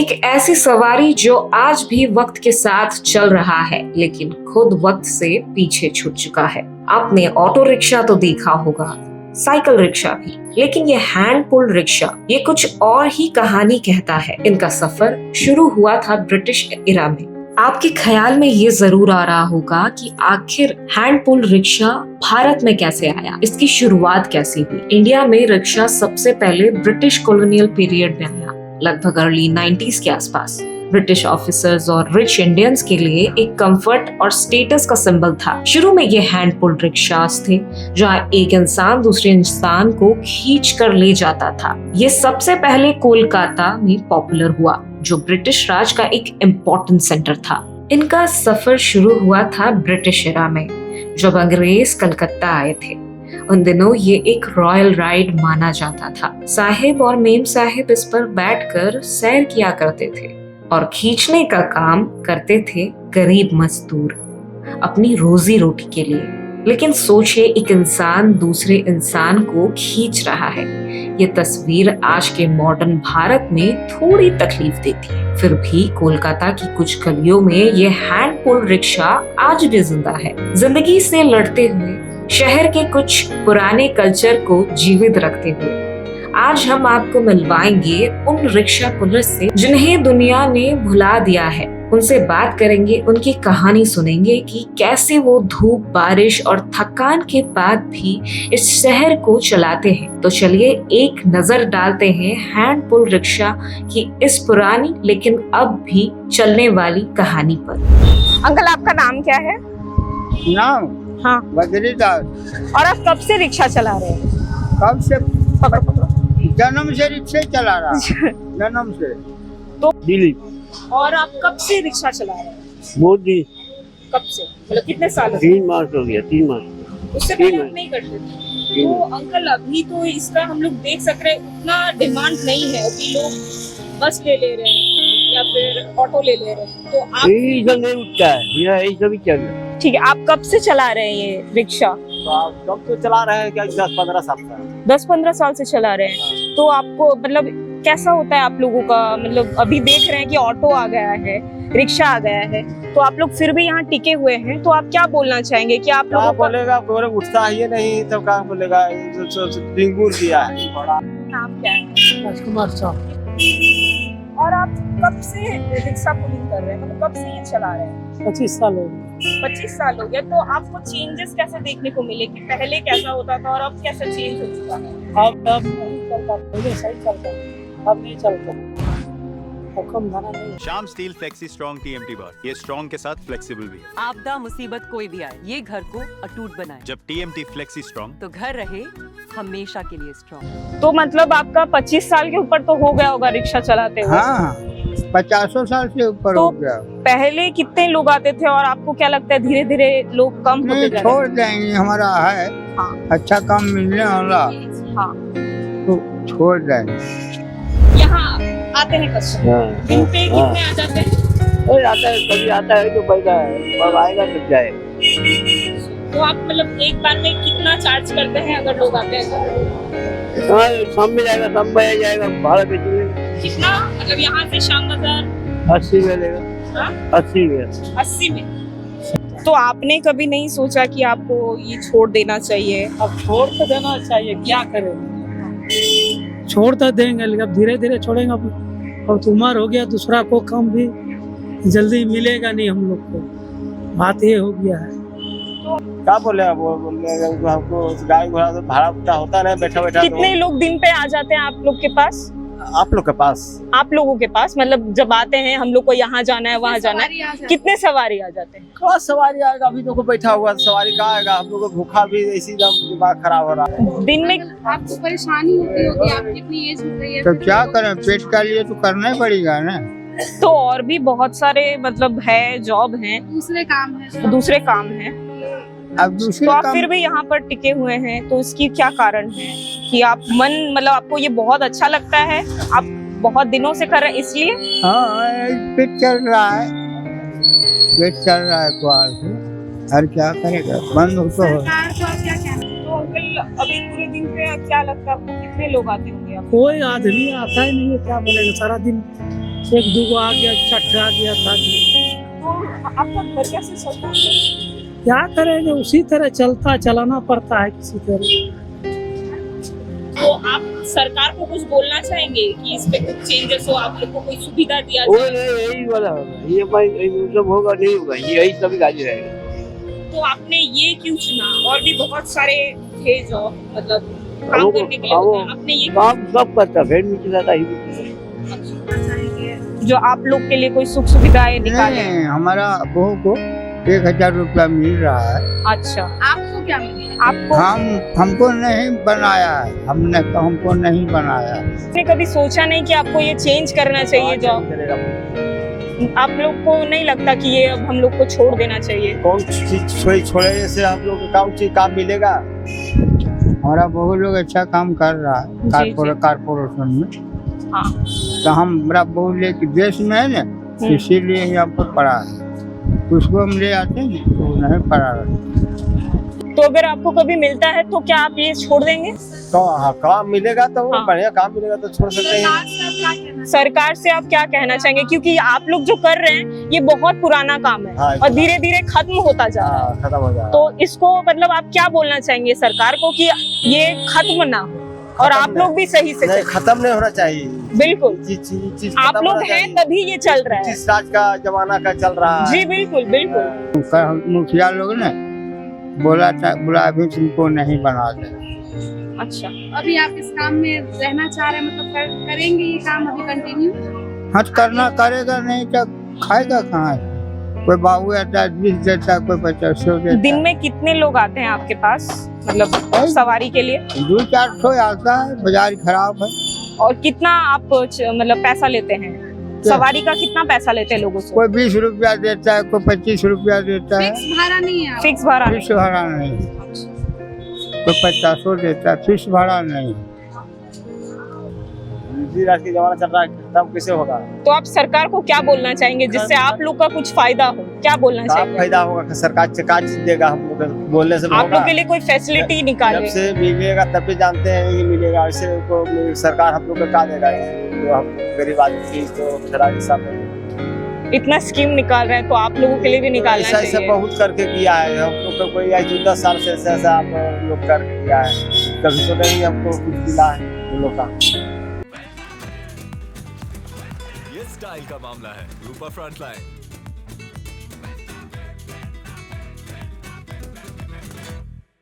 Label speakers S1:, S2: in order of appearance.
S1: एक ऐसी सवारी जो आज भी वक्त के साथ चल रहा है लेकिन खुद वक्त से पीछे छूट चुका है। आपने ऑटो रिक्शा तो देखा होगा, साइकिल रिक्शा भी, लेकिन ये हैंड पुल रिक्शा ये कुछ और ही कहानी कहता है। इनका सफर शुरू हुआ था ब्रिटिश इरा में। आपके ख्याल में ये जरूर आ रहा होगा कि आखिर हैंड पुल रिक्शा भारत में कैसे आया, इसकी शुरुआत कैसे हुई। इंडिया में रिक्शा सबसे पहले ब्रिटिश कॉलोनियल पीरियड में आया, लगभग अर्ली 90s के आसपास। ब्रिटिश ऑफिसर्स और रिच इंडियंस के लिए एक कंफर्ट और स्टेटस का सिंबल था। शुरू में ये हैंड पुल रिक्शास थे जहाँ एक इंसान दूसरे इंसान को खींच कर ले जाता था। ये सबसे पहले कोलकाता में पॉपुलर हुआ, जो ब्रिटिश राज का एक इम्पोर्टेंट सेंटर था। इनका सफर शुरू हुआ था ब्रिटिश इरा में, जब अंग्रेज कलकत्ता आए थे। उन दिनों ये एक रॉयल राइड माना जाता था। साहिब और मेम साहिब इस पर बैठकर सैर किया करते थे और खींचने का काम करते थे गरीब मजदूर अपनी रोजी रोटी के लिए। लेकिन सोचिए, एक इंसान दूसरे इंसान को खींच रहा है। ये तस्वीर आज के मॉडर्न भारत में थोड़ी तकलीफ देती है। फिर भी कोलकाता की कुछ गलियों में ये हैंड पुल रिक्शा आज भी जिंदा है, जिंदगी से लड़ते हुए, शहर के कुछ पुराने कल्चर को जीवित रखते हुए। आज हम आपको मिलवाएंगे उन रिक्शा पुलिस से जिन्हें दुनिया ने भुला दिया है। उनसे बात करेंगे, उनकी कहानी सुनेंगे कि कैसे वो धूप, बारिश और थकान के बाद भी इस शहर को चलाते हैं। तो चलिए एक नजर डालते हैं हैंड पुल रिक्शा की इस पुरानी लेकिन अब भी चलने वाली कहानी पर।
S2: अंकल, आपका नाम क्या है?
S3: नाम?
S2: हाँ,
S3: बद्रीदास।
S2: और आप कब से रिक्शा चला रहे हैं?
S3: कब से?
S2: पकड़ो।
S3: जन्म से रिक्शा चला रहा। जन्म से।
S2: तो
S4: दिल्ली।
S2: और आप कब से रिक्शा चला रहे हैं?
S4: मोदी।
S2: कब से, मतलब कितने साल?
S4: 3 मास हो गया। 3 मास।
S2: उससे पहले आप नहीं करते थे? तो अंकल, अभी तो इसका हम लोग देख सक रहे हैं, उतना डिमांड नहीं है। अभी लोग बस ले रहे हैं या फिर ऑटो ले रहे हैं। तो आप
S4: इधर नहीं उठता है, यह इधर भी चल रहा है।
S2: ठीक है, आप कब से चला रहे हैं ये रिक्शा?
S4: तो आप कब तो चला रहे हैं? क्या 10-15 साल से?
S2: 10-15 साल से चला रहे हैं। तो आपको मतलब कैसा होता है आप लोगों का? मतलब अभी देख रहे हैं कि ऑटो आ गया है, रिक्शा आ गया है, तो आप लोग फिर भी यहाँ टिके हुए हैं। तो आप क्या बोलना चाहेंगे कि आप लोगों को
S4: बोलेगा? कोई उठता ही नहीं तो क्या बोलेगा? डिंगूर दिया है।
S2: नाम क्या है?
S3: राजकुमार साहब।
S2: और आप कब से रिक्शा पुलिंग कर रहे हैं, मतलब कब से ये चला रहे हैं?
S3: 25 साल हो गए।
S2: 25 साल हो गया। तो आपको चेंजेस कैसे देखने को मिले कि पहले कैसा होता था और अब कैसा चेंज हो चुका है?
S3: अब नहीं चलता, पहले सही चलता, अब नहीं चलता। अब कम धना नहीं।
S5: Shyam steel flexi strong TMT बार, ये स्ट्रॉन्ग के साथ फ्लेक्सिबल भी है।
S6: आपदा मुसीबत कोई भी आए, ये घर को अटूट बनाए।
S5: जब टीएमटी फ्लेक्सी स्ट्रॉन्ग,
S6: तो घर रहे हमेशा के लिए स्ट्रॉन्ग।
S2: तो मतलब आपका 25 साल के ऊपर तो हो गया होगा रिक्शा चलाते हुए।
S3: हाँ, 50 साल से ऊपर
S2: तो
S3: हो गया।
S2: पहले कितने लोग आते थे और आपको क्या लगता है धीरे धीरे लोग कम होते
S3: नहीं,
S2: जा रहे
S3: छोड़ देंगे, हमारा है।
S2: हाँ।
S3: अच्छा काम मिलने वाला
S2: हैं? हाँ,
S3: तो छोड़ देंगे।
S2: यहाँ आते हैं कस्टमर, दिन पे कितने आ जाते हैं?
S4: आता है, कभी आता है तो पैसा है, अब आएगा तो जाएगा।
S2: तो आप मतलब एक बार में कितना चार्ज करते हैं अगर लोग आते हैं तो?
S4: हाँ, शाम में जाएगा, शाम में जाएगा, भाड़ा पे चलेगा।
S2: कितना, मतलब यहाँ से शाम बाजार
S4: 80 में लेगा।
S2: हाँ?
S4: 80 में।
S2: 80 में। तो आपने कभी नहीं सोचा कि आपको ये छोड़ देना चाहिए?
S7: अब छोड़ तो देना चाहिए, क्या करें? छोड़ तो देंगे लेकिन अब धीरे धीरे छोड़ेंगे। अब तो उम्र हो गया, दूसरा को काम भी जल्दी मिलेगा नहीं हम लोग को, बात ये हो गया है।
S4: क्या बोलेगा? वो बोलेगा हमको गाड़ी घोड़ा तो भाड़ा होता रहे बैठा बैठा।
S2: कितने लोग दिन पे आ जाते हैं आप लोग के पास?
S4: आप लोग के पास?
S2: आप लोगों के पास मतलब जब आते हैं हम लोग को यहाँ जाना है, वहाँ जाना है, कितने सवारी आ जाते हैं?
S4: कहाँ सवारी आएगा? अभी तो बैठा हुआ सवारी कहाँ आएगा? हम लोग को भूखा भी इसी दिमाग खराब हो रहा है।
S2: दिन में
S8: आपको परेशानी होती होगी, आपकी इतनी एज हो गई है
S3: तो क्या करें, पेट का लिए तो करना ही पड़ेगा ना।
S2: तो और भी बहुत सारे मतलब है, जॉब हैं,
S8: दूसरे काम है।
S3: अब दूसरे
S2: तो आप
S3: काम
S2: फिर भी यहाँ पर टिके हुए हैं, तो इसकी क्या कारण है कि आप मतलब आपको ये बहुत अच्छा लगता है, आप बहुत दिनों से कर रहे हैं इसलिए?
S3: हाँ, पेट चल रहा है, पेट चल रहा है क्वाल से। हर क्या करेगा, बंद हो तो
S8: सरकार को आप क्या कहना?
S2: तो अंकल अभी पूरे दिन पे क्या लगता है आपको कितने लोग आते होंगे? आप
S7: कोई आदमी आता ही नहीं है, क्या बोलेगा? सारा दिन एक दो आ गया, छठा आ गया था।
S2: तो आपका घर कैसे चलता है?
S7: क्या करेंगे, उसी तरह चलाना पड़ता है किसी तरह।
S2: तो आप सरकार को कुछ बोलना चाहेंगे कि इस पे कुछ चेंजेस हो, आप लोग को कोई सुविधा दिया
S3: वो
S2: जाए?
S3: नहीं, यही वाला होगा, ये सब होगा नहीं होगा, यही सब गाड़ी रहेगा।
S2: तो आपने ये क्यों चुना? और भी बहुत सारे थे जो मतलब काम
S3: वो-
S2: करने के लिए
S3: वो-
S2: होता है, आपने ये
S3: काम सब करता, फिर नीचे जाता ही
S2: जो आप लोग के लिए कोई सुख सुविधाएं निकाले?
S3: नहीं, हमारा बहू को 1000 रुपया मिल रहा है।
S2: अच्छा,
S8: आपको क्या मिला?
S2: आपको
S3: हमको नहीं बनाया है, हमको नहीं बनाया।
S2: आपने कभी सोचा नहीं कि आपको ये चेंज करना चाहिए जॉब? आप लोग को नहीं लगता कि ये अब हम लोग को छोड़ देना चाहिए?
S4: कौन चीज छोड़े से हम लोग को कौन चीज काम मिलेगा?
S3: हमारा बहुत लोग अच्छा काम कर रहा है
S2: जी, जी।
S3: कारपोरेशन में।
S2: हाँ।
S3: तो हमारा बहुत लेके देश में है ना, इसीलिए यहाँ पर पड़ा है। उसको हम ले आते हैं तो वो नहीं पड़ा रहता।
S2: तो अगर आपको कभी मिलता है तो क्या आप ये छोड़ देंगे?
S4: तो हाँ, काम मिलेगा तो
S2: हाँ।
S4: बढ़िया काम मिलेगा तो छोड़ सकते हैं।
S8: सरकार से आप क्या कहना
S2: सरकार से आप क्या कहना चाहेंगे, क्योंकि आप लोग जो कर रहे हैं ये बहुत पुराना काम है
S4: हाँ,
S2: और धीरे धीरे खत्म होता जा रहा है।
S4: हाँ, खत्म हो जाएगा।
S2: तो इसको मतलब आप क्या बोलना चाहेंगे सरकार को कि ये खत्म ना हो और
S4: खत्म
S2: आप लोग भी सही से
S4: नहीं,
S2: चलें?
S4: खत्म नहीं होना चाहिए।
S2: बिल्कुल,
S4: चीज
S2: आप
S4: खत्म
S2: लोग
S4: होना
S2: हैं
S4: चाहिए।
S2: तभी ये चल रहा है।
S4: जिस राज का जमाना का चल रहा है।
S2: जी बिल्कुल बिल्कुल।
S3: मुखिया लोग ने बोला था, बोला अभी तुमको नहीं बना दे।
S2: अच्छा,
S8: अभी आप इस काम में रहना चाह रहे हैं, मतलब करेंगे ये काम अभी कंटिन्यू?
S3: हाँ, करना करेगा, नहीं तो खाएगा कहाँ से? कोई बाबू आता 20 देता, कोई 50 देता।
S2: दिन में कितने लोग आते हैं आपके पास मतलब सवारी के लिए?
S3: 200-400 आता है, बाजार खराब है।
S2: और कितना आप मतलब पैसा लेते हैं? सवारी का कितना पैसा लेते हैं लोगों से?
S3: कोई 20 रुपया देता है, कोई 25 रुपया देता है।
S8: फिक्स भाड़ा नहीं है?
S2: फिक्स भाड़ा नहीं।
S3: फिक्स भाड़ा नहीं, कोई 50 देता है, फिक्स भाड़ा नहीं।
S4: जिस राज का जमाना चल रहा है खत्म कैसे होगा?
S2: तो आप सरकार को क्या बोलना चाहेंगे जिससे आप लोग का कुछ फायदा हो? क्या बोलना
S4: क्या
S2: चाहेंगे?
S4: फायदा होगा? सरकार से क्या चीज देगा हम लोग को? बोलने से
S2: आप
S4: होगा?
S2: लोग के लिए कोई फैसिलिटी
S4: जब
S2: निकाले?
S4: से मिलेगा तब भी जानते हैं ये मिलेगा, ऐसे को सरकार हम लोग को क्या देगा? जो हम गरीब आदमी की तो थोड़ा हिस्सा में
S2: इतना स्कीम निकाल रहे हैं तो आप लोगों के लिए भी निकालना
S4: ऐसा ऐसा
S2: चाहिए।
S4: बहुत करके किया है हम लोग को। कोई आज 10 साल से ऐसा आप लोग करके किया है, कभी तो नहीं हमको कुछ मिला है हम लोग का।
S5: ये स्टाइल का मामला है। रूपा फ्रंटलाइन।